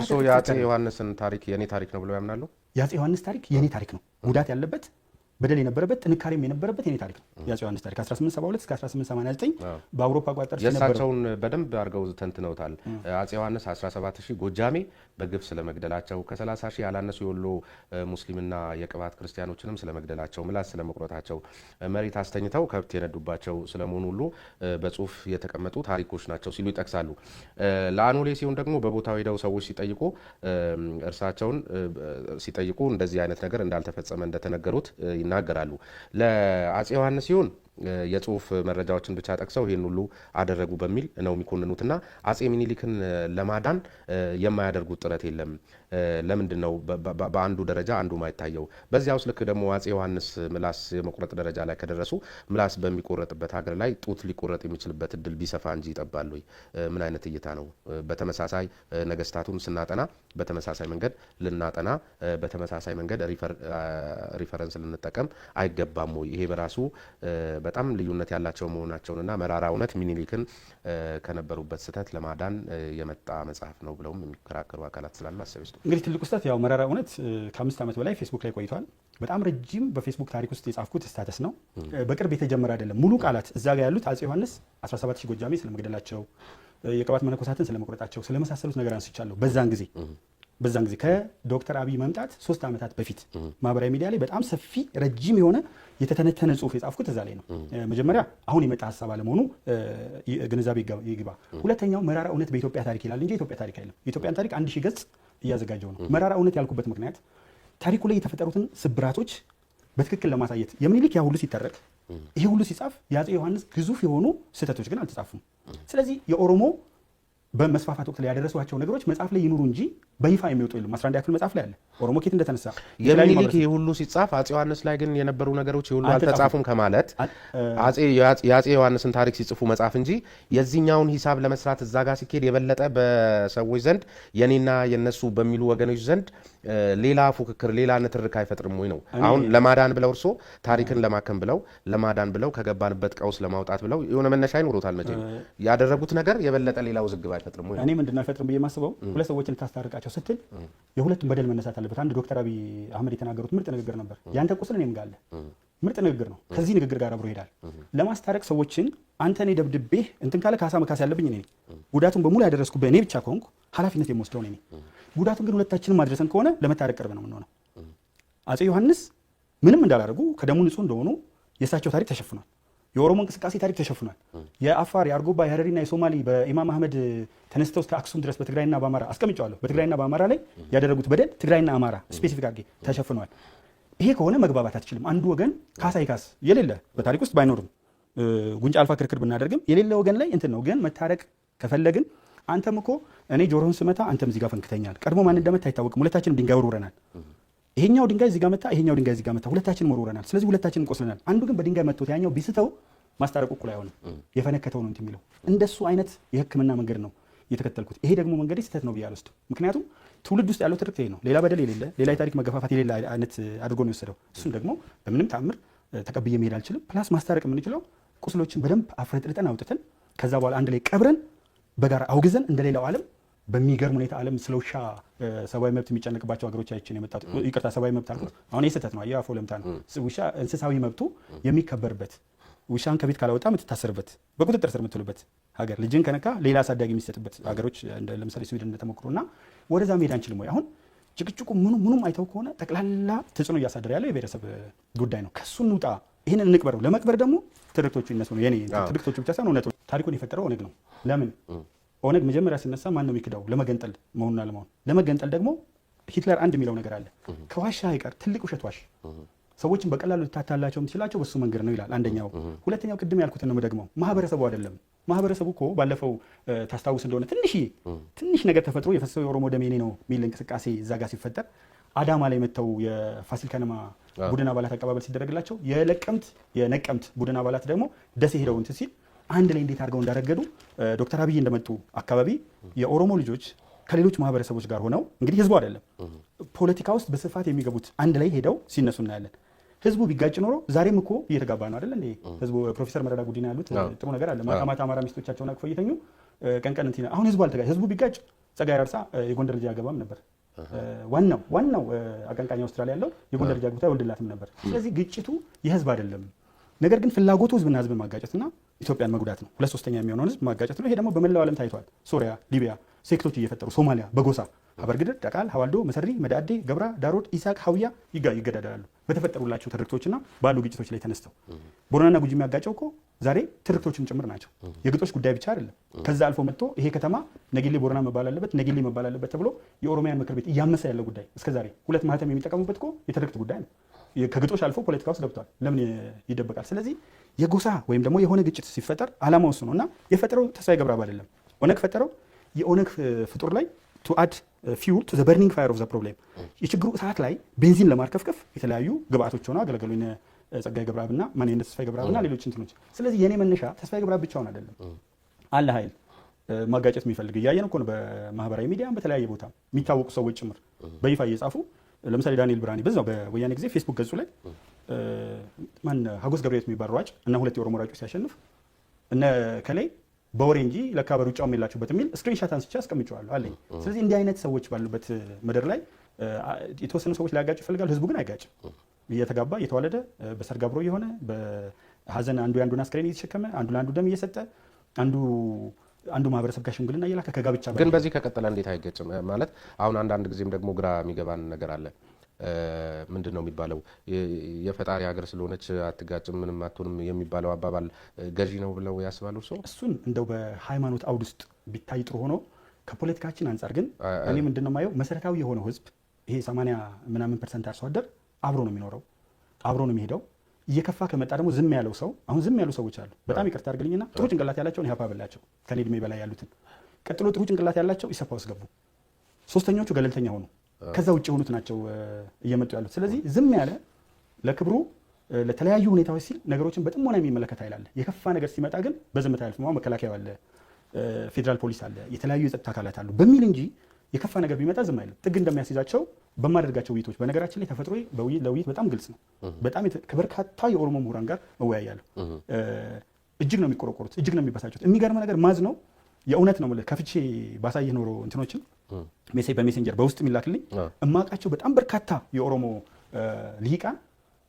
እርሶ የአፄ ዮሐንስን ታሪክ የኔ ታሪክ ነው ብለው ያምናሉ? የአፄ ዮሐንስ ታሪክ የኔ ታሪክ ነው። ጉዳት ያለበት በደል የነበረበት ጥንካሬም የነበረበት የኔ ታሪክ ነው። የአፄ ዮሐንስ ታሪክ 1872 እስከ 1889 በአውሮፓ አቋጣጠር የእሳቸውን በደንብ አድርገው ተንትነውታል። አፄ ዮሐንስ 17000 ጎጃሜ በግፍ ስለመግደላቸው ከ30000 ያላነሱ የወሎ ሙስሊምና የቅባት ክርስቲያኖችንም ስለመግደላቸው ምላስ ስለመቁረጣቸው መሬት አስተኝተው ከብት የነዱባቸው ስለመሆኑ ሁሉ በጽሁፍ የተቀመጡ ታሪኮች ናቸው ሲሉ ይጠቅሳሉ። ለአኖሌ ሲሆን ደግሞ በቦታው ሄደው ሰዎች እርሳቸውን ሲጠይቁ እንደዚህ አይነት ነገር እንዳልተፈጸመ እንደተነገሩት ይናገራሉ። ለአፄ ዮሐንስ ሲሆን የጽሁፍ መረጃዎችን ብቻ ጠቅሰው ይሄን ሁሉ አደረጉ በሚል ነው የሚኮንኑትና አፄ ሚኒሊክን ለማዳን የማያደርጉት ጥረት የለም። ለምንድን ነው በአንዱ ደረጃ አንዱ ማይታየው? በዚያው ልክ ደግሞ አፄ ዮሐንስ ምላስ የመቁረጥ ደረጃ ላይ ከደረሱ ምላስ በሚቆረጥበት ሀገር ላይ ጡት ሊቆረጥ የሚችልበት እድል ቢሰፋ እንጂ ይጠባል ወይ? ምን አይነት እይታ ነው? በተመሳሳይ ነገስታቱን ስናጠና በተመሳሳይ መንገድ ልናጠና፣ በተመሳሳይ መንገድ ሪፈረንስ ልንጠቀም አይገባም ወይ? ይሄ በራሱ በጣም ልዩነት ያላቸው መሆናቸውንና መራራ እውነት ሚኒሊክን ከነበሩበት ስህተት ለማዳን የመጣ መጽሐፍ ነው ብለውም የሚከራከሩ አካላት ስላሉ አሰብ ይስጡ። እንግዲህ ትልቁ ስህተት ያው መራራ እውነት ከ5 ዓመት በላይ ፌስቡክ ላይ ቆይቷል። በጣም ረጅም በፌስቡክ ታሪክ ውስጥ የጻፍኩት ስታተስ ነው። በቅርብ የተጀመረ አይደለም። ሙሉ ቃላት እዛ ጋር ያሉት አፄ ዮሐንስ 17000 ጎጃሜ ስለመግደላቸው፣ የቅባት መነኮሳትን ስለመቁረጣቸው፣ ስለመሳሰሉት ነገር አንስቻለሁ። በዛን ጊዜ ከዶክተር አብይ መምጣት 3 ዓመታት በፊት ማህበራዊ ሚዲያ ላይ በጣም ሰፊ ረጅም የሆነ የተተነተነ ጽሁፍ የጻፍኩት እዛ ላይ ነው። መጀመሪያ አሁን የመጣ ሀሳብ አለመሆኑ ግንዛቤ ይግባ። ሁለተኛው መራራ እውነት በኢትዮጵያ ታሪክ ይላል እንጂ የኢትዮጵያ ታሪክ አይደለም። የኢትዮጵያን ታሪክ 1000 ገጽ እያዘጋጀው ነው። መራራ እውነት ያልኩበት ምክንያት ታሪኩ ላይ የተፈጠሩትን ስብራቶች በትክክል ለማሳየት የሚኒሊክ ያ ሁሉ ሲተረክ ይሄ ሁሉ ሲጻፍ የአፄ ዮሐንስ ግዙፍ የሆኑ ስህተቶች ግን አልተጻፉም። ስለዚህ የኦሮሞ በመስፋፋት ወቅት ላይ ያደረሷቸው ነገሮች መጽሐፍ ላይ ይኑሩ እንጂ በይፋ የሚወጡ የሉም። 11 ያክል መጽሐፍ ላይ አለ ኦሮሞ ኬት እንደተነሳ የሚኒሊክ ሁሉ ሲጻፍ አፄ ዮሐንስ ላይ ግን የነበሩ ነገሮች ሁሉ አልተጻፉም ከማለት የአፄ ዮሐንስን ታሪክ ሲጽፉ መጽሐፍ እንጂ የዚህኛውን ሂሳብ ለመስራት እዛ ጋር ሲኬድ የበለጠ በሰዎች ዘንድ የኔና የነሱ በሚሉ ወገኖች ዘንድ ሌላ ፉክክር ሌላ ንትርክ አይፈጥርም ወይ ነው? አሁን ለማዳን ብለው እርሶ ታሪክን ለማከም ብለው ለማዳን ብለው ከገባንበት ቀውስ ለማውጣት ብለው የሆነ መነሻ ይኖሩታል። መቼም ያደረጉት ነገር የበለጠ ሌላ ውዝግብ አይፈጥርም ወይ? እኔ ምንድነው አይፈጥርም ብዬ የማስበው ሁለት ሰዎችን ታስታርቃቸው ስትል የሁለቱም በደል መነሳት አለበት። አንድ ዶክተር አብይ አህመድ የተናገሩት ምርጥ ንግግር ነበር። ያንተ ቁስል እኔም ጋር አለ። ምርጥ ንግግር ነው። ከዚህ ንግግር ጋር አብሮ ይሄዳል። ለማስታረቅ ሰዎችን አንተ እኔ ደብድቤህ እንትን ካለ ካሳ መካስ ያለብኝ እኔ ነኝ። ጉዳቱን በሙሉ ያደረስኩበት እኔ ብቻ ከሆንኩ ኃላፊነት የምወስደው እኔ ነኝ። ጉዳቱን ግን ሁለታችንም ማድረሰን ከሆነ ለመታረቅ ቅርብ ነው የምንሆነው። አፄ ዮሐንስ ምንም እንዳላደረጉ ከደሙ ንጹህ እንደሆኑ የእሳቸው ታሪክ ተሸፍኗል። የኦሮሞ እንቅስቃሴ ታሪክ ተሸፍኗል። የአፋር፣ የአርጎባ፣ የሀረሪና የሶማሌ በኢማም አህመድ ተነስተው እስከ አክሱም ድረስ በትግራይና በአማራ አስቀምጫለሁ። በትግራይና በአማራ ላይ ያደረጉት በደል ትግራይና አማራ ስፔሲፊክ አድርጌ ተሸፍኗል። ይሄ ከሆነ መግባባት አትችልም። አንዱ ወገን ካሳ ይካስ የሌለ በታሪክ ውስጥ ባይኖርም ጉንጫ አልፋ ክርክር ብናደርግም የሌለ ወገን ላይ እንትን ነው። ግን መታረቅ ከፈለግን አንተም እኮ እኔ ጆሮህን ስመታ አንተም እዚህ ጋር ፈንክተኛል። ቀድሞ ማን እንደመታ አይታወቅም። ሁለታችንም ድንጋይ ወርውረናል። ይሄኛው ድንጋይ እዚህ ጋር መታ፣ ይሄኛው ድንጋይ እዚህ ጋር መታ፣ ሁለታችንም ወርውረናል። ስለዚህ ሁለታችንም ቆስለናል። አንዱ ግን በድንጋይ መጥቶት ያኛው ቢስተው ማስታረቁ እኩል አይሆንም። የፈነከተው ነው እንትን የሚለው እንደሱ አይነት የሕክምና መንገድ ነው የተከተልኩት። ይሄ ደግሞ መንገዴ ስህተት ነው ብዬ አልወስድም። ምክንያቱም ትውልድ ውስጥ ያለው ትርክት ይሄ ነው። ሌላ በደል የሌለ ሌላ የታሪክ መገፋፋት የሌለ አይነት አድርጎ ነው የወሰደው። እሱን ደግሞ በምንም ተአምር ተቀብዬ መሄድ አልችልም። ፕላስ ማስታረቅ የምንችለው ቁስሎችን በደንብ አፍረጥርጠን አውጥተን ከዛ በኋላ አንድ ላይ ቀብረን በጋራ አውግዘን እንደሌላው ዓለም በሚገርም ሁኔታ ዓለም ስለ ውሻ ሰብአዊ መብት የሚጨነቅባቸው ሀገሮች አይችን የመጣው ይቅርታ፣ ሰብአዊ መብት አልኩት አሁን ይህ ስህተት ነው። አየሁ አፎ ለምታ ነው። ውሻ እንስሳዊ መብቱ የሚከበርበት ውሻን ከቤት ካላወጣ የምትታሰርበት በቁጥጥር ስር የምትውልበት ሀገር፣ ልጅን ከነካ ሌላ አሳዳጊ የሚሰጥበት ሀገሮች ለምሳሌ ስዊድን እንደተሞክሩና ወደዛ መሄድ አንችልም ወይ? አሁን ጭቅጭቁ ምኑም አይተው ከሆነ ጠቅላላ ተጽዕኖ እያሳደረ ያለው የብሔረሰብ ጉዳይ ነው። ከሱ እንውጣ፣ ይህንን እንቅበረው። ለመቅበር ደግሞ ትርክቶቹ ይነሱ ነው። የኔ ትርክቶቹ ብቻ ሳይሆን እውነቱ ታሪኩን የፈጠረው ኦነግ ነው። ለምን ኦነግ መጀመሪያ ሲነሳ ማን ነው የሚክዳው? ለመገንጠል መሆኑን አለመሆን። ለመገንጠል ደግሞ ሂትለር አንድ የሚለው ነገር አለ። ከዋሻ አይቀር ትልቅ ውሸት ዋሽ፣ ሰዎችን በቀላሉ ልታታላቸው የምትችላቸው በሱ መንገድ ነው ይላል። አንደኛው። ሁለተኛው ቅድም ያልኩትን ነው ደግሞ ማህበረሰቡ አይደለም። ማህበረሰቡ እኮ ባለፈው ታስታውስ እንደሆነ ትንሽ ነገር ተፈጥሮ የፈሰሰው የኦሮሞ ደም የኔ ነው የሚል እንቅስቃሴ እዛ ጋር ሲፈጠር አዳማ ላይ መጥተው የፋሲል ከነማ ቡድን አባላት አቀባበል ሲደረግላቸው የነቀምት ቡድን አባላት ደግሞ ደሴ ሄደው እንትን ሲል አንድ ላይ እንዴት አድርገው እንዳረገዱ ዶክተር አብይ እንደመጡ አካባቢ የኦሮሞ ልጆች ከሌሎች ማህበረሰቦች ጋር ሆነው እንግዲህ ህዝቡ አይደለም ፖለቲካ ውስጥ በስፋት የሚገቡት አንድ ላይ ሄደው ሲነሱ እናያለን። ህዝቡ ቢጋጭ ኖሮ ዛሬም እኮ እየተጋባ ነው አይደል እንዴ? ህዝቡ ፕሮፌሰር መረራ ጉዲና ያሉት ጥሩ ነገር አለ። ማታ አማራ ሚስቶቻቸውን አቅፈው እየተኙ ቀን እንትን አሁን ህዝቡ አልተጋጭ። ህዝቡ ቢጋጭ ጸጋዬ አራርሳ የጎንደር ልጅ ያገባም ነበር። ዋናው አቀንቃኝ አውስትራሊያ ያለው የጎንደር ልጅ አግብታ ይወልድላትም ነበር። ስለዚህ ግጭቱ የህዝብ አይደለም። ነገር ግን ፍላጎቱ ህዝብና ህዝብ ማጋጨትና ኢትዮጵያን መጉዳት ነው። 2/3 የሚሆነውን ህዝብ ማጋጨት ነው። ይሄ ደግሞ በመላው ዓለም ታይቷል። ሶሪያ፣ ሊቢያ ሴክቶች እየፈጠሩ ሶማሊያ በጎሳ ሀበርግድር፣ ዳቃል፣ ሀዋልዶ፣ መሰሪ፣ መዳዴ፣ ገብራ፣ ዳሮድ፣ ኢሳቅ፣ ሀውያ ይገዳደላሉ በተፈጠሩላቸው ትርክቶች ባሉ ግጭቶች ላይ ተነስተው። ቦረናና ጉጂ የሚያጋጨው እኮ ዛሬ ትርክቶችም ጭምር ናቸው። የግጦሽ ጉዳይ ብቻ አይደለም። ከዛ አልፎ መጥቶ ይሄ ከተማ ነጌሌ ቦረና መባል አለበት፣ ነጌሌ መባል አለበት ተብሎ የኦሮሚያን ምክር ቤት እያመሰ ያለው ጉዳይ እስከዛሬ 2 ማህተም የሚጠቀሙበት እኮ የትርክት ጉዳይ ነው። ከግጦሽ አልፎ ፖለቲካ ውስጥ ገብቷል። ለምን ይደበቃል? ስለዚህ የጎሳ ወይም ደግሞ የሆነ ግጭት ሲፈጠር ዓላማው እሱ ነው እና የፈጠረው ተስፋዬ ገብረአብ አይደለም። ኦነግ ፈጠረው። የኦነግ ፍጡር ላይ ቱ አድ ፊውል ቱ ዘ በርኒንግ ፋየር ኦፍ ዘ ፕሮብሌም የችግሩ እሳት ላይ ቤንዚን ለማርከፍከፍ የተለያዩ ግብአቶች ሆነው አገለገሉ። ጸጋዬ ገብረአብና ማንነት ተስፋዬ ገብረአብና ሌሎች እንትኖች። ስለዚህ የኔ መነሻ ተስፋዬ ገብረአብ ብቻውን አይደለም። አለ ኃይል ማጋጨት የሚፈልግ እያየን እኮ ነው። በማህበራዊ ሚዲያም በተለያየ ቦታ የሚታወቁ ሰዎች ጭምር በይፋ እየጻፉ ለምሳሌ ዳንኤል ብርሃኔ በዛው በወያኔ ጊዜ ፌስቡክ ገጹ ላይ ሀጎስ ገብረሕይወት የሚባል ሯጭ እና 2 የኦሮሞ ሯጮች ሲያሸንፍ እነ ከላይ በወሬ እንጂ ለካ በሩጫውም የላችሁበት የሚል ስክሪንሻት አንስቼ አስቀምጬዋለሁ አለኝ። ስለዚህ እንዲህ አይነት ሰዎች ባሉበት ምድር ላይ የተወሰኑ ሰዎች ሊያጋጩ ይፈልጋሉ። ህዝቡ ግን አይጋጭም። እየተጋባ እየተዋለደ በሰርግ አብሮ የሆነ በሀዘን አንዱ የአንዱን አስክሬን እየተሸከመ አንዱ ለአንዱ ደም እየሰጠ አንዱ ማህበረሰብ ጋር ሽምግልና እየላከ ከጋብቻ ግን በዚህ ከቀጠለ እንዴት አይገጭም? ማለት አሁን አንዳንድ ጊዜም ደግሞ ግራ የሚገባን ነገር አለ። ምንድን ነው የሚባለው? የፈጣሪ ሀገር ስለሆነች አትጋጭም ምንም አትሆንም የሚባለው አባባል ገዢ ነው ብለው ያስባሉ ሰው? እሱን እንደው በሃይማኖት አውድ ውስጥ ቢታይ ጥሩ ሆኖ ከፖለቲካችን አንጻር ግን እኔ ምንድን ነው የማየው መሰረታዊ የሆነው ህዝብ ይሄ 80% አርሶ አደር አብሮ ነው የሚኖረው፣ አብሮ ነው የሚሄደው። እየከፋ ከመጣ ደግሞ ዝም ያለው ሰው አሁን ዝም ያሉ ሰዎች አሉ። በጣም ይቅርታ አድርግልኝና ጥሩ ጭንቅላት ያላቸውን ኢህአፓ በላቸው ከኔ እድሜ በላይ ያሉትን። ቀጥሎ ጥሩ ጭንቅላት ያላቸው ኢሰፓ ውስጥ ገቡ። ሶስተኞቹ ገለልተኛ ሆኑ። ከዛ ውጭ የሆኑት ናቸው እየመጡ ያሉት። ስለዚህ ዝም ያለ ለክብሩ ለተለያዩ ሁኔታዎች ሲል ነገሮችን በጥሞና የሚመለከት ኃይል አለ። የከፋ ነገር ሲመጣ ግን በዝምታ ያልፍ። መከላከያ አለ፣ ፌዴራል ፖሊስ አለ፣ የተለያዩ የጸጥታ አካላት አሉ በሚል እንጂ የከፋ ነገር ቢመጣ ዝም አይልም። ጥግ እንደሚያስይዛቸው በማደርጋቸው ውይይቶች፣ በነገራችን ላይ ተፈጥሮ ለውይይት በጣም ግልጽ ነው። በጣም ከበርካታ የኦሮሞ ምሁራን ጋር እወያያለሁ። እጅግ ነው የሚቆረቆሩት፣ እጅግ ነው የሚበሳጩት። የሚገርም ነገር ማዝ ነው የእውነት ነው የምልህ። ከፍቼ ባሳየህ ኖሮ እንትኖችን በሜሴንጀር በውስጥ የሚላክልኝ እማውቃቸው በጣም በርካታ የኦሮሞ ልሂቃን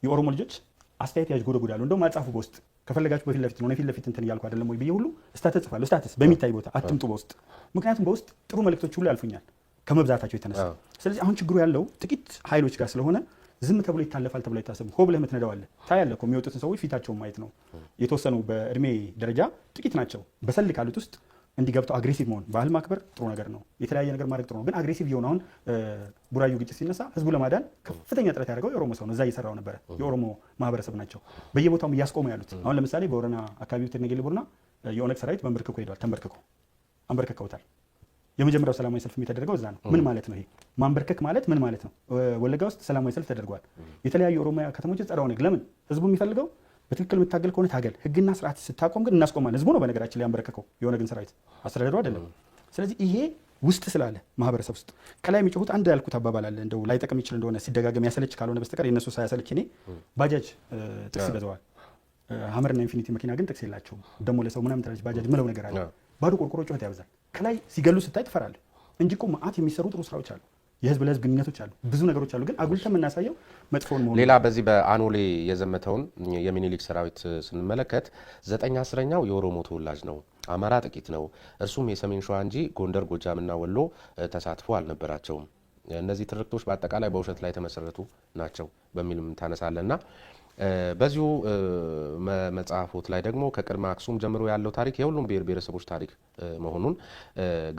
የኦሮሞ ልጆች አስተያየት ያዥጎደጉዳሉ። እንደውም አጻፉ በውስጥ ከፈለጋችሁ በፊት ለፊት ነው ፊት ለፊት እንትን እያልኩ አይደለም ወይ ብዬ ሁሉ ስታተስ ጽፋለሁ። ስታተስ በሚታይ ቦታ አትምጡ በውስጥ ምክንያቱም በውስጥ ጥሩ መልእክቶች ሁሉ ያልፉኛል ከመብዛታቸው የተነሳ። ስለዚህ አሁን ችግሩ ያለው ጥቂት ኃይሎች ጋር ስለሆነ ዝም ተብሎ ይታለፋል ተብሎ አይታሰብም። ሆ ብለህ የምትነዳዋለህ ታያለህ እኮ የሚወጡትን ሰዎች ፊታቸውን ማየት ነው። የተወሰኑ በእድሜ ደረጃ ጥቂት ናቸው። በሰል ካሉት ውስጥ እንዲገብተው አግሬሲቭ መሆን ባህል ማክበር ጥሩ ነገር ነው። የተለያየ ነገር ማድረግ ጥሩ ነው። ግን አግሬሲቭ የሆነ አሁን ቡራዩ ግጭት ሲነሳ ህዝቡ ለማዳን ከፍተኛ ጥረት ያደርገው የኦሮሞ ሰው ነው። እዛ እየሰራው ነበረ። የኦሮሞ ማህበረሰብ ናቸው በየቦታውም እያስቆሙ ያሉት። አሁን ለምሳሌ በቦረና አካባቢ ተነገለ ቦረና የኦነግ ሰራዊት በንበርክኮ ሄዷል። ተንበርክኮ አንበርክከውታል። የመጀመሪያው ሰላማዊ ሰልፍ የተደረገው እዛ ነው። ምን ማለት ነው ይሄ? ማንበርከክ ማለት ምን ማለት ነው? ወለጋ ውስጥ ሰላማዊ ሰልፍ ተደርጓል። የተለያዩ ኦሮሚያ ከተሞች ጸረ ኦነግ። ለምን? ህዝቡ የሚፈልገው በትክክል የምታገል ከሆነ ታገል፣ ህግና ስርዓት ስታቆም ግን እናስቆማለን። ህዝቡ ነው በነገራችን ላይ ያንበረከከው የኦነግን ሰራዊት አስተዳደሩ አይደለም። ስለዚህ ይሄ ውስጥ ስላለ ማህበረሰብ ውስጥ ከላይ የሚጮሁት አንድ ያልኩት አባባል አለ። እንደው ላይጠቅም ይችል እንደሆነ ሲደጋገም ያሰለች ካልሆነ በስተቀር የነሱ ሳያሰለች እኔ ባጃጅ ጥቅስ ይገዛዋል። ሀመርና ኢንፊኒቲ መኪና ግን ጥቅስ የላቸውም። ደግሞ ለሰው ምናምን ተራጅ ባጃጅ ምለው ነገር አለ። ባዶ ቆርቆሮ ጩኸት ያበዛል። ከላይ ሲገሉ ስታይ ትፈራለህ እንጂ እኮ መዓት የሚሰሩ ጥሩ ስራዎች አሉ። የህዝብ ለህዝብ ግንኙነቶች አሉ፣ ብዙ ነገሮች አሉ። ግን አጉልተን የምናሳየው መጥፎን መሆኑ። ሌላ በዚህ በአኖሌ የዘመተውን የሚኒሊክ ሰራዊት ስንመለከት 9/10ኛው የኦሮሞ ተወላጅ ነው፣ አማራ ጥቂት ነው፣ እርሱም የሰሜን ሸዋ እንጂ ጎንደር፣ ጎጃምና ወሎ ተሳትፎ አልነበራቸውም። እነዚህ ትርክቶች በአጠቃላይ በውሸት ላይ የተመሰረቱ ናቸው በሚልም ታነሳለና በዚሁ መጽሐፎት ላይ ደግሞ ከቅድመ አክሱም ጀምሮ ያለው ታሪክ የሁሉም ብሔር ብሔረሰቦች ታሪክ መሆኑን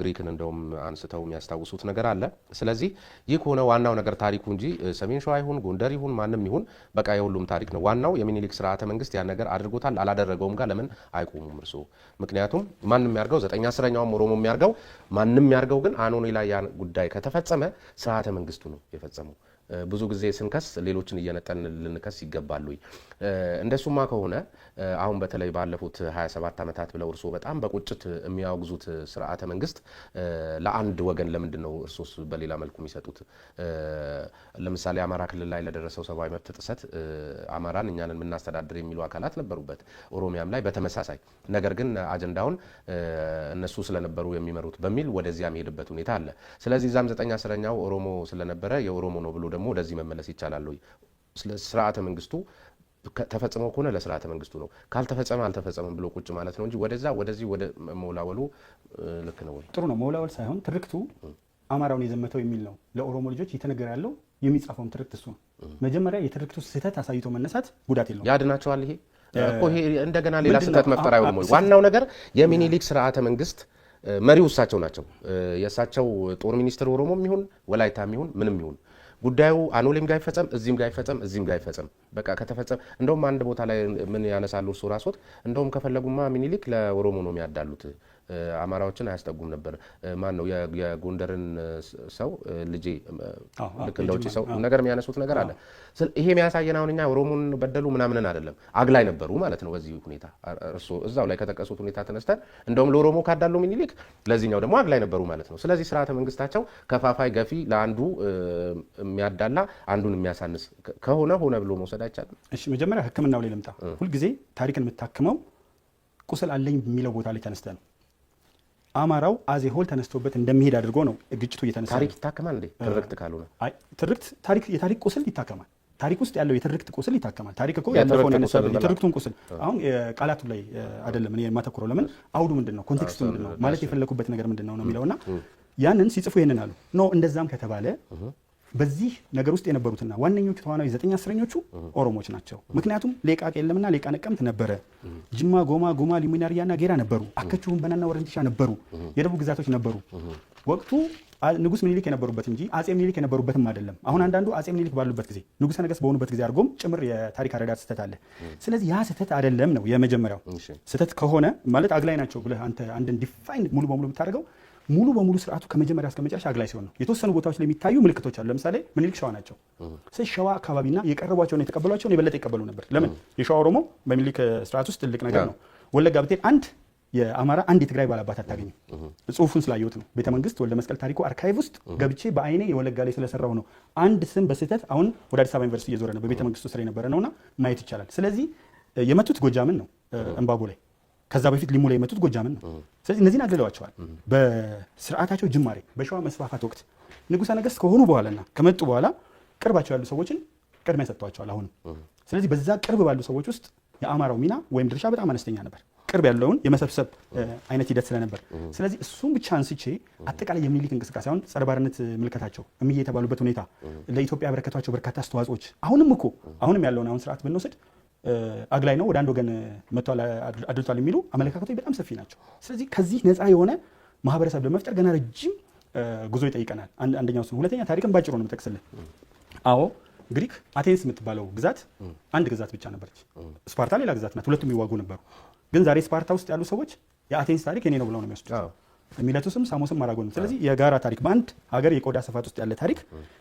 ግሪክን እንደውም አንስተው የሚያስታውሱት ነገር አለ። ስለዚህ ይህ ከሆነ ዋናው ነገር ታሪኩ እንጂ ሰሜን ሸዋ ይሁን ጎንደር ይሁን ማንም ይሁን በቃ የሁሉም ታሪክ ነው። ዋናው የሚኒሊክ ስርዓተ መንግስት ያን ነገር አድርጎታል አላደረገውም ጋር ለምን አይቆሙም እርሶ? ምክንያቱም ማንም ያርገው 9/10ኛውም ኦሮሞ የሚያርገው ማንም ያርገው ግን አኖሌ ላይ ያን ጉዳይ ከተፈጸመ ስርዓተ መንግስቱ ነው የፈጸመው። ብዙ ጊዜ ስንከስ ሌሎችን እየነጠን ልንከስ ይገባሉ። እንደሱማ ከሆነ አሁን በተለይ ባለፉት 27 ዓመታት ብለው እርሶ በጣም በቁጭት የሚያወግዙት ስርዓተ መንግስት ለአንድ ወገን ለምንድን ነው እርሶስ በሌላ መልኩ የሚሰጡት? ለምሳሌ አማራ ክልል ላይ ለደረሰው ሰብአዊ መብት ጥሰት አማራን እኛንን የምናስተዳድር የሚሉ አካላት ነበሩበት፣ ኦሮሚያም ላይ በተመሳሳይ ነገር ግን አጀንዳውን እነሱ ስለነበሩ የሚመሩት በሚል ወደዚያ የሚሄድበት ሁኔታ አለ። ስለዚህ ዛም 9/10ኛው ኦሮሞ ስለነበረ የኦሮሞ ነው ብሎ ደግሞ ወደዚህ መመለስ ይቻላል ወይ? ስርዓተ መንግስቱ ተፈጽሞ ከሆነ ለስርዓተ መንግስቱ ነው፣ ካልተፈጸመ አልተፈጸመም ብሎ ቁጭ ማለት ነው እንጂ ወደዚህ ወደ መውላወሉ ልክ ነው ወይ? ጥሩ ነው። መውላወል ሳይሆን ትርክቱ አማራውን የዘመተው የሚል ነው ለኦሮሞ ልጆች እየተነገረ ያለው። የሚጻፈውም ትርክት እሱ ነው። መጀመሪያ የትርክቱ ስህተት አሳይቶ መነሳት ጉዳት የለውም። ያድናቸዋል። ይሄ እኮ ይሄ እንደገና ሌላ ስህተት መፍጠር አይሆንም ወይ? ዋናው ነገር የሚኒሊክ ስርዓተ መንግስት መሪው እሳቸው ናቸው። የእሳቸው ጦር ሚኒስትር ኦሮሞም ይሁን ወላይታም ይሁን ምንም ይሁን ጉዳዩ አኖሌም ጋር ይፈጸም እዚህም ጋር ይፈጸም እዚህም ጋር ይፈጸም በቃ ከተፈጸመ እንደውም አንድ ቦታ ላይ ምን ያነሳሉ እርሱ ራስዎት እንደውም ከፈለጉማ ሚኒሊክ ለኦሮሞ ነው የሚያዳሉት አማራዎችን አያስጠጉም ነበር። ማን ነው የጎንደርን ሰው ልጄ ልክ እንደ ውጪ ሰው ነገር የሚያነሱት ነገር አለ። ይሄ የሚያሳየን አሁን እኛ ኦሮሞን በደሉ ምናምንን አይደለም አግላይ ነበሩ ማለት ነው። በዚህ ሁኔታ እርሱ እዛው ላይ ከተቀሱት ሁኔታ ተነስተን እንደውም ለኦሮሞ ካዳሉ ሚኒሊክ ለዚህኛው ደግሞ አግላይ ነበሩ ማለት ነው። ስለዚህ ስርዓተ መንግስታቸው ከፋፋይ ገፊ ለአንዱ የሚያዳላ አንዱን የሚያሳንስ ከሆነ ሆነ ብሎ መውሰድ አይቻልም። እሺ መጀመሪያ ሕክምናው ላይ ልምጣ። ሁልጊዜ ታሪክን የምታክመው ቁስል አለኝ በሚለው ቦታ ላይ ተነስተ ነው። አማራው አዜ ሆል ተነስቶበት እንደሚሄድ አድርጎ ነው ግጭቱ እየተነሳ። ታሪክ ይታከማል እንዴ? ትርክት ካልሆነ አይ ትርክት የታሪክ ቁስል ይታከማል። ታሪክ ውስጥ ያለው የትርክት ቁስል ይታከማል። ታሪክ እኮ ያለፈውን የትርክቱን ቁስል አሁን ቃላቱ ላይ አይደለም እኔ የማተኩረው። ለምን አውዱ ምንድነው፣ ኮንቴክስቱ ምንድነው፣ ማለት የፈለኩበት ነገር ምንድነው ነው የሚለውና ያንን ሲጽፉ ይሄንን አሉ ነው። እንደዛም ከተባለ በዚህ ነገር ውስጥ የነበሩትና ዋነኞቹ ተዋናዮች 9/10ኞቹ ኦሮሞዎች ናቸው። ምክንያቱም ሌቃ ቄለምና ሌቃ ነቀምት ነበረ፣ ጅማ ጎማ ሊሙናሪያና ጌራ ነበሩ፣ አከቹም በናና ወረንቲሻ ነበሩ፣ የደቡብ ግዛቶች ነበሩ። ወቅቱ ንጉስ ምኒልክ የነበሩበት እንጂ አጼ ምኒልክ የነበሩበትም አይደለም። አሁን አንዳንዱ አጼ ምኒልክ ባሉበት ጊዜ ንጉሰ ነገስት በሆኑበት ጊዜ አድርጎም ጭምር የታሪክ አረዳድ ስህተት አለ። ስለዚህ ያ ስህተት አይደለም ነው የመጀመሪያው። ስህተት ከሆነ ማለት አግላይ ናቸው ብለህ አንተ አንድን ዲፋይን ሙሉ በሙሉ የምታደርገው ሙሉ በሙሉ ስርዓቱ ከመጀመሪያ እስከ መጨረሻ አግላይ ሲሆን ነው። የተወሰኑ ቦታዎች ላይ የሚታዩ ምልክቶች አሉ። ለምሳሌ ምኒልክ ሸዋ ናቸው። ስለዚህ ሸዋ አካባቢና የቀረቧቸውን የተቀበሏቸውን የበለጠ ይቀበሉ ነበር። ለምን? የሸዋ ኦሮሞ በምኒልክ ስርዓት ውስጥ ትልቅ ነገር ነው። ወለጋ ብትሄድ አንድ የአማራ አንድ የትግራይ ባላባት አታገኝም። ጽሁፉን ስላየሁት ነው። ቤተ መንግስት ወልደ መስቀል ታሪኩ አርካይቭ ውስጥ ገብቼ በአይኔ የወለጋ ላይ ስለሰራው ነው። አንድ ስም በስህተት አሁን ወደ አዲስ አበባ ዩኒቨርሲቲ እየዞረ ነው በቤተ መንግስቱ ስር የነበረ ነውና ማየት ይቻላል። ስለዚህ የመቱት ጎጃምን ነው እንባቦ ላይ፣ ከዛ በፊት ሊሙ ላይ የመቱት ጎጃምን ነው። ስለዚህ እነዚህን አግልለዋቸዋል። በስርዓታቸው ጅማሬ በሸዋ መስፋፋት ወቅት ንጉሠ ነገስት ከሆኑ በኋላና ከመጡ በኋላ ቅርባቸው ያሉ ሰዎችን ቅድሚያ ሰጥተዋቸዋል አሁንም። ስለዚህ በዛ ቅርብ ባሉ ሰዎች ውስጥ የአማራው ሚና ወይም ድርሻ በጣም አነስተኛ ነበር፣ ቅርብ ያለውን የመሰብሰብ አይነት ሂደት ስለነበር። ስለዚህ እሱም ብቻ አንስቼ አጠቃላይ የሚኒሊክ እንቅስቃሴ አሁን ጸረ ባርነት ምልከታቸው እምዬ የተባሉበት ሁኔታ ለኢትዮጵያ ያበረከቷቸው በርካታ አስተዋጽኦች አሁንም ያለውን አሁን ስርዓት ብንወስድ አግላይ ነው፣ ወደ አንድ ወገን መጥቷል፣ አድልቷል የሚሉ አመለካከቶች በጣም ሰፊ ናቸው። ስለዚህ ከዚህ ነፃ የሆነ ማህበረሰብ ለመፍጠር ገና ረጅም ጉዞ ይጠይቀናል። አንደኛው እሱ። ሁለተኛ ታሪክን ባጭሩ ነው የምጠቅስልህ። አዎ ግሪክ አቴንስ የምትባለው ግዛት አንድ ግዛት ብቻ ነበረች። ስፓርታ ሌላ ግዛት ናት። ሁለቱም ይዋጉ ነበሩ። ግን ዛሬ ስፓርታ ውስጥ ያሉ ሰዎች የአቴንስ ታሪክ የኔ ነው ብለው ነው የሚወስዱት። ሚለቱስም ሳሞስም ማራጎንም። ስለዚህ የጋራ ታሪክ በአንድ ሀገር የቆዳ ስፋት ውስጥ ያለ ታሪክ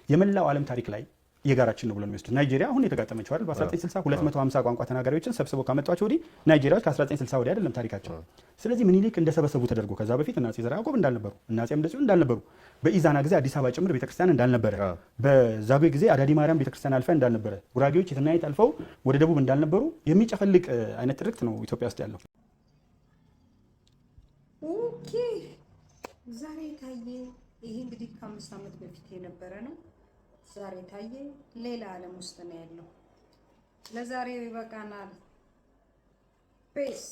የመላው ዓለም ታሪክ ላይ የጋራችን ነው ብለው ነው የሚወስዱት። ናይጄሪያ አሁን የተጋጠመችው አይደል በ1960 250 ቋንቋ ተናጋሪዎችን ሰብስበው ካመጧቸው ወዲህ ናይጄሪያዎች ከ1960 ወዲህ አይደለም ታሪካቸው። ስለዚህ ምኒልክ እንደሰበሰቡ ተደርጎ ከዛ በፊት እና አፄ ዘርዓ ያዕቆብ እንዳልነበሩ እና አፄ አምደ ጽዮን እንዳልነበሩ፣ በኢዛና ጊዜ አዲስ አበባ ጭምር ቤተክርስቲያን እንዳልነበረ፣ በዛጉዌ ጊዜ አዳዲ ማርያም ቤተክርስቲያን አልፈ እንዳልነበረ፣ ጉራጌዎች የትናየት አልፈው ወደ ደቡብ እንዳልነበሩ የሚጨፈልቅ አይነት ትርክት ነው ኢትዮጵያ ውስጥ ያለው። ኦኬ ዛሬ ታየ። ይሄ እንግዲህ ከ5 ዓመት በፊት የነበረ ነው። ዛሬ ታየ። ሌላ ዓለም ውስጥ ነው ያለው። ለዛሬው ይበቃናል። ፔስ